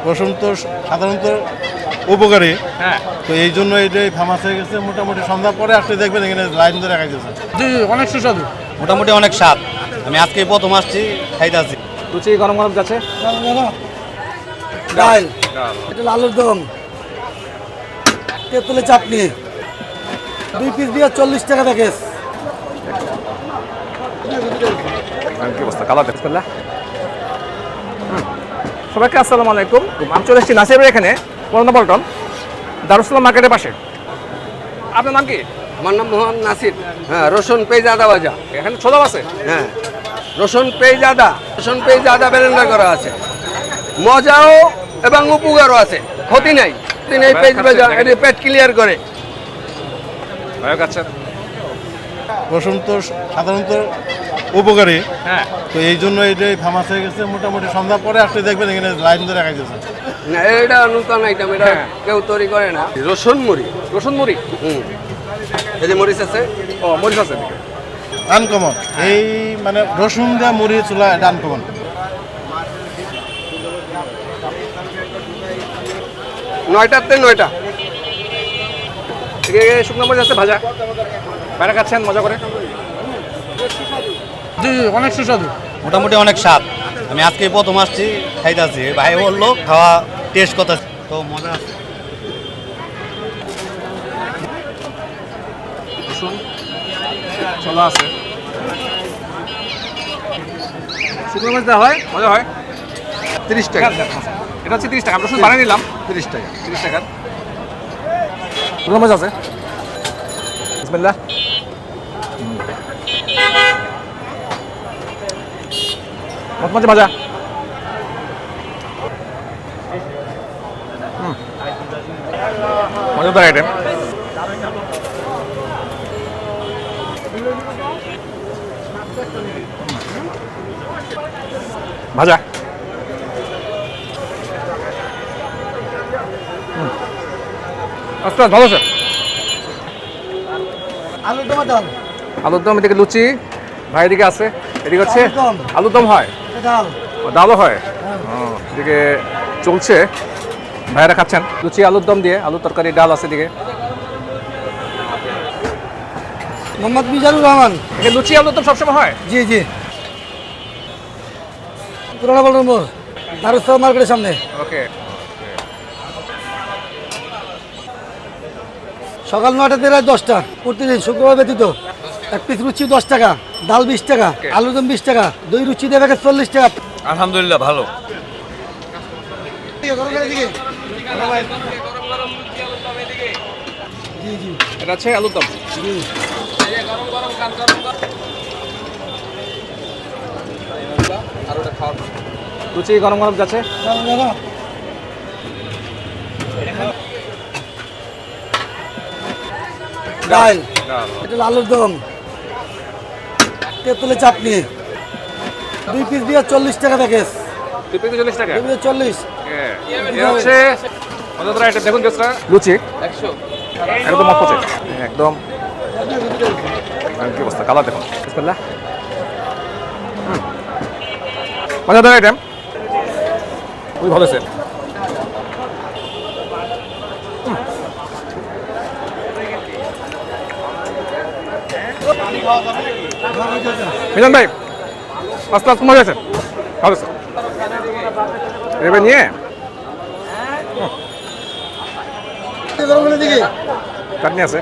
রসুন তো সাধারণত উপকারী, হ্যাঁ তো এই জন্য এটাই ফেমাস হয়ে গেছে। মোটামুটি সন্ধ্যা পরে আসলে দেখবেন এখানে লাইন ধরে রাখাইতেছে। জি, অনেক সুস্বাদু। মোটামুটি অনেক স্বাদ। আমি আজকে প্রথম আসছি, খাইতে আসছি। লুচি গরম গরম যাচ্ছে। ডাল, এটা আলুর দম, তেঁতুলের চাটনি, 2 পিস দিয়ে 40 টাকা প্যাকেজ। কি অবস্থা, কালার দেখতে পেলা? সবাইকে আসসালামু আলাইকুম। আমি চলে এসেছি নাসিরের এখানে, পুরানা পল্টন, দারুসালাম মার্কেটের পাশে। আপনার নাম কি? আমার নাম মোহাম্মদ নাসির। হ্যাঁ, রসুন পেঁয়াজ আদা ভাজা। এখানে ছোলা আছে। হ্যাঁ, রসুন পেঁয়াজ আদা ব্লেন্ডার করা আছে। মজাও এবং উপকারও আছে, ক্ষতি নাই। পেঁয়াজ ভাজা এটা পেট ক্লিয়ার করে। রসুন তো সাধারণত উপকারী, হ্যাঁ তো এই জন্য এটাই ফেমাস হয়ে গেছে। মোটামুটি সন্ধ্যা পরে আসলে দেখবেন এখানে লাইন ধরে রাখাইতেছে। না, এটা নতুন আইটেম, এটা কেউ তৈরি করে না। রসুন মুড়ি, রসুন মুড়ি। এই যে মরিচ আছে। ও, মরিচ আছে এদিকে। আনকমন এই মানে রসুন দেওয়া মুড়ি চুলা, এটা আনকমন। 9টাতে 9টা। এদিকে শুকনো মরিচ আছে ভাজা। বাইরে খাচ্ছেন মজা করে? জি, অনেক সুস্বাদু। মোটামুটি অনেক স্বাদ। আমি আজকে প্রথম আসছি, খাইতে আসছি। ভাই বললো খাওয়া টেস্ট কথা, তো মজা আছে। রসুন ছোলা আছে। শুকনো মরিচ দেওয়া হয়, মজা হয়। 30 টাকা। এটা হচ্ছে 30 টাকা। রসুন বানিয়ে নিলাম 30 টাকা। 30 টাকার। শুকনো মরিচ আছে। বিসমিল্লাহ। মচমচে ভাজা। মজাদার আইটেম। ভাজা। আচ্ছা, ভালো স্যার। আলুর দম ডাল, আলুর দম, এদিকে লুচি, ভাই এদিকে আছে। এদিকে হচ্ছে আলুর দম। আলুর দম হয়, ডাল, ডালও হয়। এদিকে চলছে, ভাইরা খাচ্ছেন লুচি আলুর দম দিয়ে, আলু তরকারি, ডাল আছে এদিকে। মোহাম্মদ মিজানুর রহমান। এখানে লুচি আলুর দম সবসময় হয়। জি জি, পুরানা পল্টন মোড়, দারুসালাম মার্কেটের সামনে। ওকে। সকাল 9টা থেকে রাত 10টা, প্রতিদিন শুক্রবার ব্যতীত। 1 পিস লুচি 10 টাকা, ডাল 20 টাকা, আলুর দম 20 টাকা, দই লুচি দিয়ে প্যাকেজ 40 টাকা। আলহামদুলিল্লাহ ভালো। এটা হচ্ছে আলুর দম। লুচি গরম গরম যাচ্ছে। ডাল, এটা আলুর দম, তেঁতুলের চাটনি, 2 পিস দিয়ে 40 টাকা প্যাকেজ। 2 পিস 40 টাকা। 2 পিস 40। এটা হচ্ছে মজাদার আইটেম। দেখুন গেছরা, লুচি 100 একদম মফতে, একদম। কি অবস্থা, কালার দেখুন। বিসমিল্লাহ। মজাদার আইটেম, খুবই ভালো স্যার। মিজান ভাই, আস্তে আস্তে মজা আছে, ভালো স্যার। এবার নিয়ে চাটনি আছে।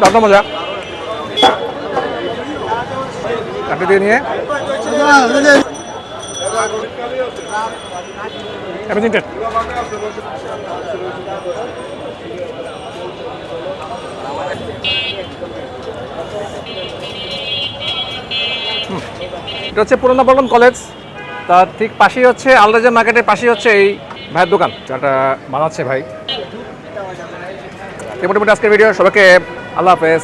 দারুণ মজা। চাটনি দিয়ে নিয়ে অ্যামেজিং। এটা হচ্ছে পুরানা পল্টন কলেজ, তার ঠিক পাশেই হচ্ছে আলরাজা মার্কেটের পাশেই হচ্ছে এই ভাইয়ের দোকান, যেটা বানাচ্ছে ভাই। মোটামুটি আজকের ভিডিও, সবাইকে আল্লাহ হাফেজ।